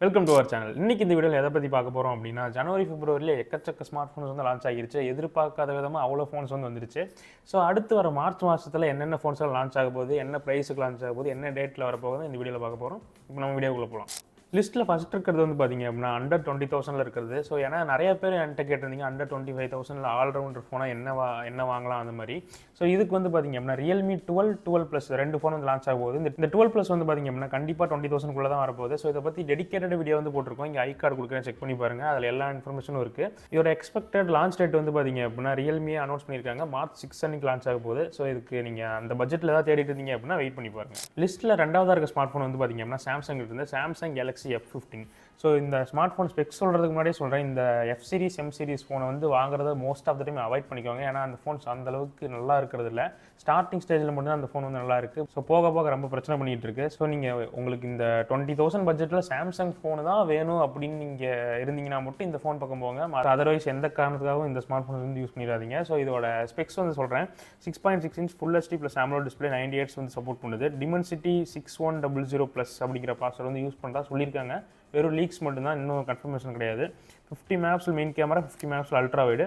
Welcome to our channel. இன்னைக்கு இந்த வீடியோவில் எதை பற்றி பார்க்க போகிறோம் அப்படின்னா, ஜனவரி பிப்ரவரியில் எக்கச்சக்க ஸ்மார்ட் ஃபோன்ஸ் வந்து லான்ச் ஆகிருச்சு. எதிர்பார்க்காத விதமாக அவ்வளோ ஃபோன்ஸ் வந்து வந்துருச்சு. ஸோ அடுத்து வர மார்ச் மாதத்தில் என்னென்ன ஃபோன்ஸ் லான்ச் ஆக போகுது, என்ன ப்ரைஸுக்கு லான்ச் ஆக போகுது, என்ன டேட்டில் வரப்போகுது இந்த வீடியோவில் பார்க்க போகிறோம். இப்போ நம்ம வீடியோக்குள்ளே போகலாம். லிஸ்ட்டில் ஃபஸ்ட் இருக்கிறது வந்து பார்த்தீங்க அப்படின்னா அண்டர் 20,000 இருக்கிறது. ஸோ ஏன்னா நிறைய பேர் என்கிட்ட கேட்டிருந்தீங்க அண்டர் 25,000 ஆல்ரவுண்டர் ஃபோனாக என்ன வாங்கலாம் அந்த மாதிரி. ஸோ இதுக்கு வந்து பார்த்தீங்க அப்படின்னா ரியல்மி 12 ரெண்டு ஃபோன் வந்து லான்ச் ஆக போகுது. இந்த 12 வந்து பார்த்தீங்க அப்படின்னா கண்டிப்பாக 20,000 தான் வரப்போகுது. ஸோ இதை பற்றி டெடிகேட்டட் வீடியோ வந்து போட்டிருக்கோம். இங்கே ஐ கார்டு கொடுக்குறேன், செக் பண்ணி பாருங்கள். அதில் எல்லா இன்ஃபர்மேஷனும் இருக்குது. இதோட எக்ஸ்பெக்டட் லான்ச் டேட் வந்து பார்த்தீங்க அப்படின்னா ரியல்மியே அனௌன்ஸ் பண்ணியிருக்காங்க. மார்ச் 6 அன்னைக்கு லான்ச் ஆக போகுது. ஸோ இதுக்கு நீங்கள் அந்த பட்ஜெட்டில் ஏதாவது தேடிட்டு இருந்தீங்க அப்படின்னா வெயிட் பண்ணி பாருங்கள். லிஸ்ட்டில் ரெண்டாவதாக இருக்க ஸ்மார்ட் ஃபோன் வந்து பார்த்தீங்க அப்படின்னா சாம்சங் இருக்குது. Samsung Galaxy F15. ஸோ இந்த ஸ்மார்ட் ஃபோன் ஸ்பெக்ஸ் சொல்கிறதுக்கு முன்னாடியே சொல்கிறேன், இந்த எஃப் சீரிஸ் எம் சீரிஸ் ஃபோனை வந்து வாங்குறத most of the time avoid பண்ணிக்கோங்க. ஏன்னா அந்த ஃபோன்ஸ் அந்த அளவுக்கு நல்லா இருக்கிறது இல்லை. ஸ்டார்டிங் ஸ்டேஜில் மட்டும்தான் அந்த ஃபோன் வந்து நல்லா இருக்குது. ஸோ போக போக ரொம்ப பிரச்சனை பண்ணிகிட்டு இருக்கு. ஸோ நீங்கள் உங்களுக்கு இந்த 20,000 பட்ஜெட்டில் சாம்சங் ஃபோனு தான் வேணும் அப்படின்னு நீங்கள் இருந்தீங்கன்னா மட்டும் இந்த ஃபோன் பக்கம் போங்க. அதர்வைஸ் எந்த காரணத்துக்காகவும் இந்த ஸ்மார்ட் ஃபோன் வந்து யூஸ் பண்ணிடாதீங்க. ஸோ இதோட ஸ்பெக்ஸ் வந்து சொல்கிறேன். 6.6 inch full HD plus AMOLED display 90 Hz வந்து சப்போர்ட் பண்ணுது. டிமென்சிட்டி 6100+ அப்படிங்கிற ப்ராசஸர் வந்து யூஸ் பண்ணுறா சொல்லியிருக்காங்க. வெறும் லீக்ஸ் மட்டும்தான், இன்னும் கன்ஃபர்மேஷன் கிடையாது. 50 MP main camera, 50 MP ultra wide,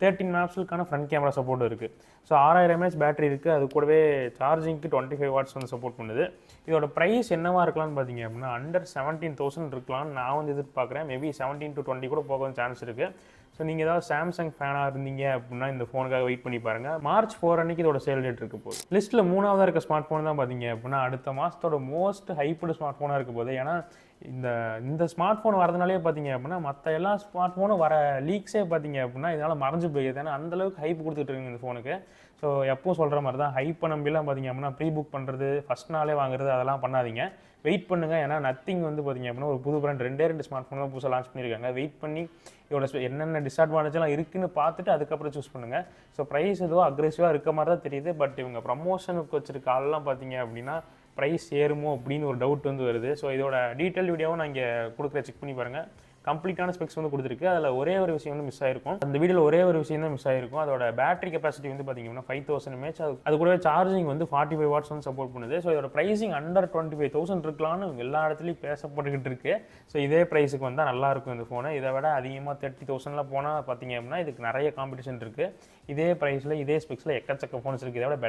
13 MP front camera support இருக்குது. ஸோ 6000 mAh பேட்டரி இருக்குது. அது கூடவே சார்ஜிங்க்கு 25 watts வந்து சப்போர்ட் பண்ணுது. இதோட ப்ரைஸ் என்னவா இருக்கலாம்னு பார்த்தீங்க அப்படின்னா அண்டர் 17,000 இருக்கலாம்னு நான் வந்து எதிர்பார்க்குறேன். மேபி 17 to 20 கூட போக சான்ஸ் இருக்குது. ஸோ நீங்கள் ஏதாவது சாம்சங் ஃபேனாக இருந்தீங்க அப்படின்னா இந்த ஃபோனுக்காக வெயிட் பண்ணி பாருங்கள். மார்ச் 4 அன்னைக்கு இதோட சேல் டேட் இருக்க போகுது. லிஸ்ட்டில் மூணாவதாக இருக்க ஸ்மார்ட் ஃபோன் தான் பார்த்தீங்க அப்படின்னா அடுத்த மாதத்தோட மோஸ்ட் ஹைப்டு ஸ்மார்ட் ஃபோனாக இருக்க போகுது. ஏன்னா இந்த ஸ்மார்ட் ஃபோன் வரதுனாலே பார்த்தீங்க அப்படின்னா மற்ற எல்லா ஸ்மார்ட் ஃபோனும் வர லீக்ஸே பார்த்தீங்க அப்படின்னா இதனால் மறைஞ்சு போயிடுது. ஏன்னா அந்தளவுக்கு ஹைப் கொடுத்துட்டு இருக்குங்க இந்த ஃபோனுக்கு. ஸோ எப்பவும் சொல்கிற மாதிரி தான், ஹைப்பை நம்பிலாம் பார்த்தீங்க அப்படின்னா ப்ரீ புக் பண்ணுறது, ஃபஸ்ட் நாளே வாங்குறது அதெல்லாம் பண்ணாதீங்க. வெயிட் பண்ணுங்கள். ஏன்னா நத்திங் வந்து பார்த்தீங்க அப்படின்னா ஒரு புது பிராண்ட் ரெண்டு ஸ்மார்ட் ஃபோன் தான் புதுசாக லான்ச் பண்ணியிருக்காங்க. வெயிட் பண்ணி இதோட என்னென்ன டிஸ்அட்வான்டேஜ்லாம் இருக்குன்னு பார்த்துட்டு அதுக்கப்புறம் சூஸ் பண்ணுங்கள். ஸோ ப்ரைஸ் எதுவும் அக்ரெசிவாக இருக்க மாதிரி தான் தெரியுது. பட் இவங்க ப்ரமோஷனுக்கு வச்சிருக்க ஆள்லாம் பார்த்தீங்க அப்படின்னா ப்ரைஸ் ஏறுமோ அப்படின்னு ஒரு டவுட் வந்து வருது. ஸோ இதோட டீட்டெயில் வீடியோவும் நான் இங்கே கொடுக்குற, செக் பண்ணி பாருங்கள். கம்ப்ளீட்டான ஸ்பெக்ஸ் வந்து கொடுத்துருக்கு. அதில் ஒரே ஒரு விஷயம் வந்து மிஸ் ஆயிருக்கும். அந்த வீடியோவில் ஒரே ஒரு விஷயம் தான் மிஸ் ஆயிருக்கும். அதோட பேட்டரி கெப்பாசிட்டி வந்து பார்த்தீங்கன்னா 5000 mAh. அது கூடவே சார்ஜிங் வந்து 45 watts வந்து சப்போர்ட் பண்ணுது. ஸோ இதோட ப்ரைஸிங் அண்டர் 25,000 இருக்கலாம்னு எல்லா இடத்துலையும் பேசப்பட்டுக்கிட்டு இருக்கு. ஸோ இதே ப்ரைஸுக்கு வந்தால் நல்லாயிருக்கும் இந்த ஃபோனை. இதை விட அதிகமாக 30,000 போனால் பார்த்தீங்க அப்படின்னா இதுக்கு நிறைய காம்படிஷன் இருக்குது. இதே ப்ரைஸில் இதே ஸ்பெக்ஸில் எக்கச்சக்க ஃபோன்ஸ் இருக்குது. இதை விட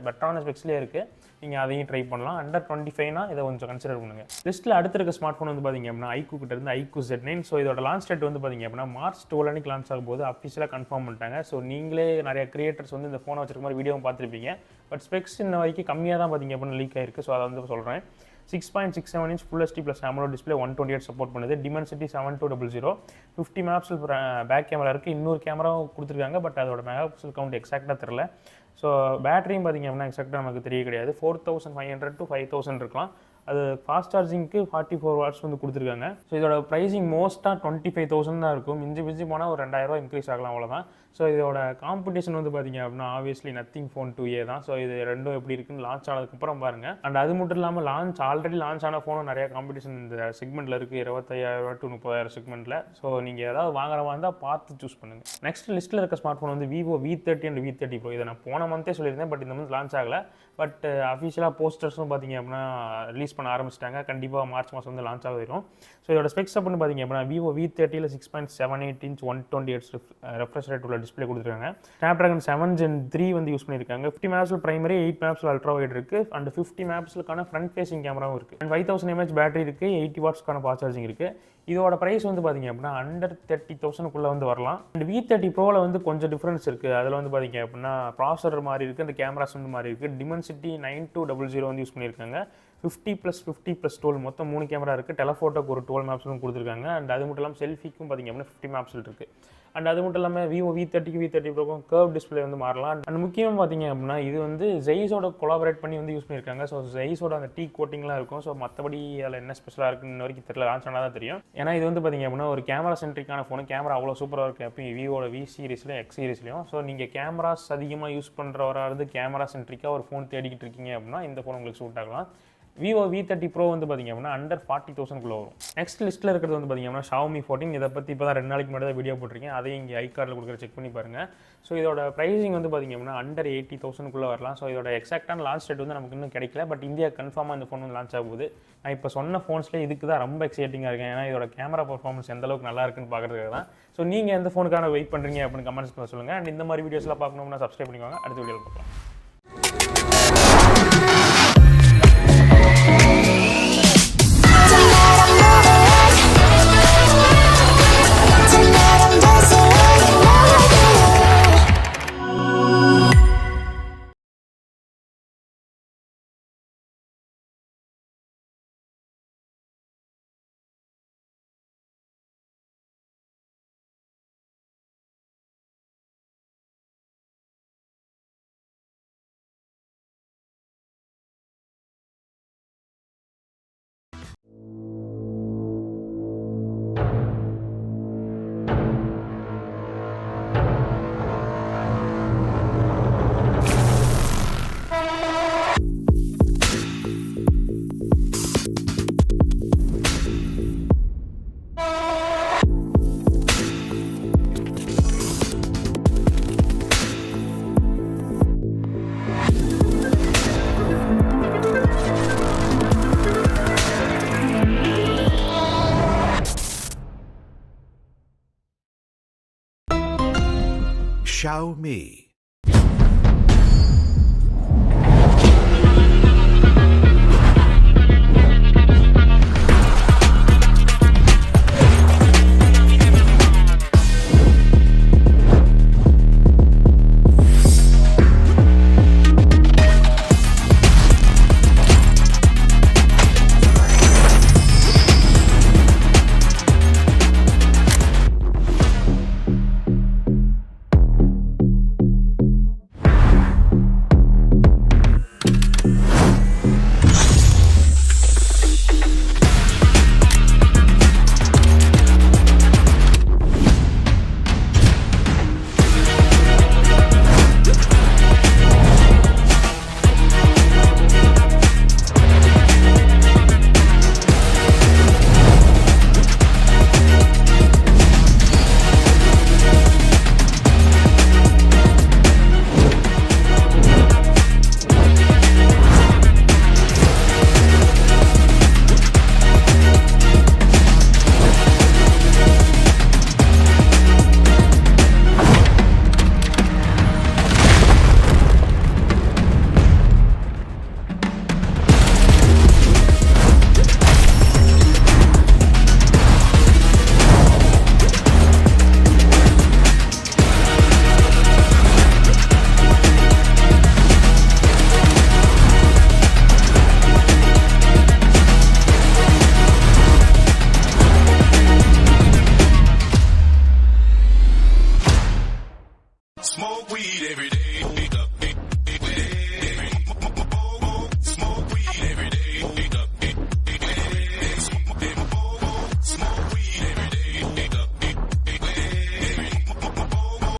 பெட்டரான ஸ்பெக்ஸ்லேயே இருக்குது. நீங்கள் அதையும் ட்ரை பண்ணலாம். அண்டர் 25னா இதை கொஞ்சம் கன்சிடர் பண்ணுங்கள். லிஸ்ட்டில் அடுத்த இருக்க ஸ்மார்ட் ஃபோன் வந்து பார்த்தீங்க அப்படின்னா ஐக்கூ கிட்ட இருந்து ஐக்கூ Z9. ஸோ இதோட லான்ச் டேட் வந்து பார்த்தீங்க அப்படின்னா மார்ச் 12 அன்னைக்கு லான்ச் ஆகும் போது அஃபிஷியலாக கன்ஃபார்ம் பண்ணிட்டாங்க. ஸோ நீங்களே நிறைய கிரியேட்டர்ஸ் வந்து இந்த ஃபோனை வச்சிருக்க மாதிரி வீடியோவும் பார்த்துருப்பீங்க. பட் ஸ்பெக்ஸ் இன்ன வரைக்கும் கம்மியாக தான் பார்த்தீங்க அப்படின்னா லீக் ஆயிருக்கு. ஸோ அதை வந்து சொல்கிறேன். 6.67 inch full HD plus AMOLED display 120 Hz support பண்ணுது. டிமென்சிட்டி 7200, 50 MP பேக் கேமரா இருக்குது. இன்னொரு கேமராவும் கொடுத்துருக்காங்க. பட் அதோட மெகா பிக்சல் கவுண்ட் எக்ஸாக்டாக தெரில. ஸோ பேட்டரியும் பார்த்தீங்க அப்படின்னா எக்ஸாக்டாக நமக்கு தெரிய கிடையாது. 4500 to 5000 இருக்கலாம். அது ஃபாஸ்ட் சார்ஜிங்க்கு 44 watts வந்து கொடுத்துருக்காங்க. ஸோ இதோட ப்ரைஸிங் மோஸ்ட்டாக 25,000 தான் இருக்கும். மிஞ்சி போனால் ஒரு 2000 இன்க்ரீஸ் ஆகலாம், அவ்வளோதான். ஸோ இதோட காம்படிஷன் வந்து பார்த்தீங்க அப்படின்னா ஆப்வியஸ்லி நத்திங் ஃபோன் 2A தான். ஸோ இது ரெண்டும் எப்படி இருக்குன்னு லான்ச் ஆனதுக்கப்புறம் பாருங்கள். அண்ட் அது மட்டும் இல்லாமல் ஆல்ரெடி லான்ச் ஆன ஃபோனும் நிறைய காம்படிஷன் இந்த செக்மெண்ட்டில் இருக்குது. 25,000 to 30,000 செக்மெண்ட்டில். ஸோ நீங்கள் ஏதாவது வாங்குறவா இருந்தால் பார்த்து சூஸ் பண்ணுங்கள். நெக்ஸ்ட் லிஸ்ட்டில் இருக்க ஸ்மார்ட் ஃபோன் வந்து Vivo V30 and V30 Pro. இதை நான் போன மந்த்தே சொல்லியிருந்தேன். பட் இந்த மந்த் லான்ச் ஆகலை. பட் அஃபிஷியலாக போஸ்டர்ஸும் பார்த்தீங்க அப்படின்னா ரிலீஸ் பண்ண ஆரம்பிச்சிட்டாங்க. கண்டிப்பாக மார்ச் மாதம் வந்து லான்ச் ஆகிடும். ஸோ இதோட ஸ்பெக்ஸ் அப்படின்னு பார்த்தீங்க அப்படின்னா விவோ V30ல் 6.78 inch 120 Hz ரெஃப்ரெஷ் ரேட் உள்ள டிஸ்பிளே கொடுத்துருக்காங்க. Snapdragon 7 Gen 3 வந்து யூஸ் பண்ணியிருக்காங்க. 50 MP primary, 8 MP ultra wide இருக்குது. அண்ட் 50 MP ஃப்ரண்ட் ஃபேசிங் கேமராவும் இருக்குது. அண்ட் 5000 mAh பேட்டரி இருக்குது. 80 watts ஃபாஸ்ட் சார்ஜிங் இருக்குது. இதோட ப்ரைஸ் வந்து பார்த்தீங்க அப்படின்னா அண்டர் 30,000 வந்து வரலாம். அண்ட் V30 Proவில் வந்து கொஞ்சம் டிஃப்ரென்ஸ் இருக்குது. அதில் வந்து பார்த்தீங்க அப்படின்னா ப்ராசஸர் மாதிரி இருக்குது, அந்த கேமராஸ் வந்து மாதிரி இருக்குது. டிமென்சிட்டி 9200 வந்து யூஸ் பண்ணியிருக்காங்க. 50+50+12 மொத்தம் 3 கேமரா இருக்குது. டெலஃபோட்டோக்கு ஒரு 12 MP கொடுத்துருக்காங்க. அண்ட் அது மட்டும் இல்லாமல் செல்ஃபிக்கும் பார்த்தீங்க அப்படின்னா 50 MP இருக்குது. அண்ட் அது மட்டும் இல்லாமல் விவோ V30 Proக்கும் கர்வ் டிஸ்பிளே வந்து மாறலாம். அண்ட் முக்கியமாக பார்த்தீங்க அப்படின்னா இது வந்து ஜெய்ஸோட கொலாபரேட் பண்ணி வந்து யூஸ் பண்ணியிருக்காங்க. ஸோ ஜெய்ஸோட அந்த டீ கோட்டிங்லாம் இருக்கும். ஸோ மற்றபடி அதில் என்ன ஸ்பெஷலாக இருக்குன்னு இன்ன வரைக்கும் தெரியல, லான்ச் ஆனால் தான் தெரியும். ஏன்னா இது வந்து பார்த்தீங்க அப்படின்னா ஒரு கேமரா சென்ட்ரிக்கான ஃபோனு. கேமரா அவ்வளோ சூப்பராக இருக்குது. எப்பயும் விவோட V சீரிஸ்லையும் X சீரிஸ்லையும். ஸோ நீங்கள் கேமராஸ் அதிகமாக யூஸ் பண்ணுறவராக கேமரா சென்ட்ரிக்காக ஒரு ஃபோன் தேடிக்கிட்டு இருக்கீங்க அப்படின்னா இந்த ஃபோன் உங்களுக்கு சூட் ஆகலாம். விவோ V30 Pro வந்து பார்த்திங்க அப்படின்னா அண்டர் 40,000 வரும். நெக்ஸ்ட் லிஸ்ட்டில் இருக்கிறது வந்து பார்த்திங்க அப்படின்னா Xiaomi 14. இதை பற்றி இப்போ தான் 2 நாளைக்கு முன்னாடி தான் வீடியோ போட்டிருக்கேன். அதையும் இங்கே ஐ கார்டில் கொடுக்குற செக் பண்ணி பாருங்கள். ஸோ இதோட ப்ரைஸிங் வந்து பார்த்திங்க அப்படின்னா அண்டர் 80,000 வரலாம். ஸோ இதோட எக்ஸாக்டான லான்ச் டேட் வந்து நமக்கு இன்னும் கிடைக்கல. பட் இந்தியா கன்ஃபார்மாக இந்த ஃபோன் வந்து லான்ச் ஆகுது. நான் இப்போ சொன்ன ஃபோன்ஸ்லேயே இதுக்கு தான் ரொம்ப எக்ஸைட்டிங்காக இருக்கேன். ஏன்னா இதோட கேமரா பர்ஃபார்மன்ஸ் எந்த அளவுக்கு நல்லா இருக்குன்னு பார்க்குறதுக்காக தான். ஸோ நீங்கள் எந்த ஃபோனுக்கான வெயிட் பண்ணுறீங்க அப்படின்னு கமெண்ட்ஸ் பண்ண சொல்லுங்கள். அண்ட் இந்த மாதிரி வீடியோஸ்லாம் பார்க்கணும்னா சப்ஸ்கிரைப் பண்ணிக்கோங்க. அடுத்த வீடியோவில் பார்க்கலாம். Xiaomi. Smoke weed every day.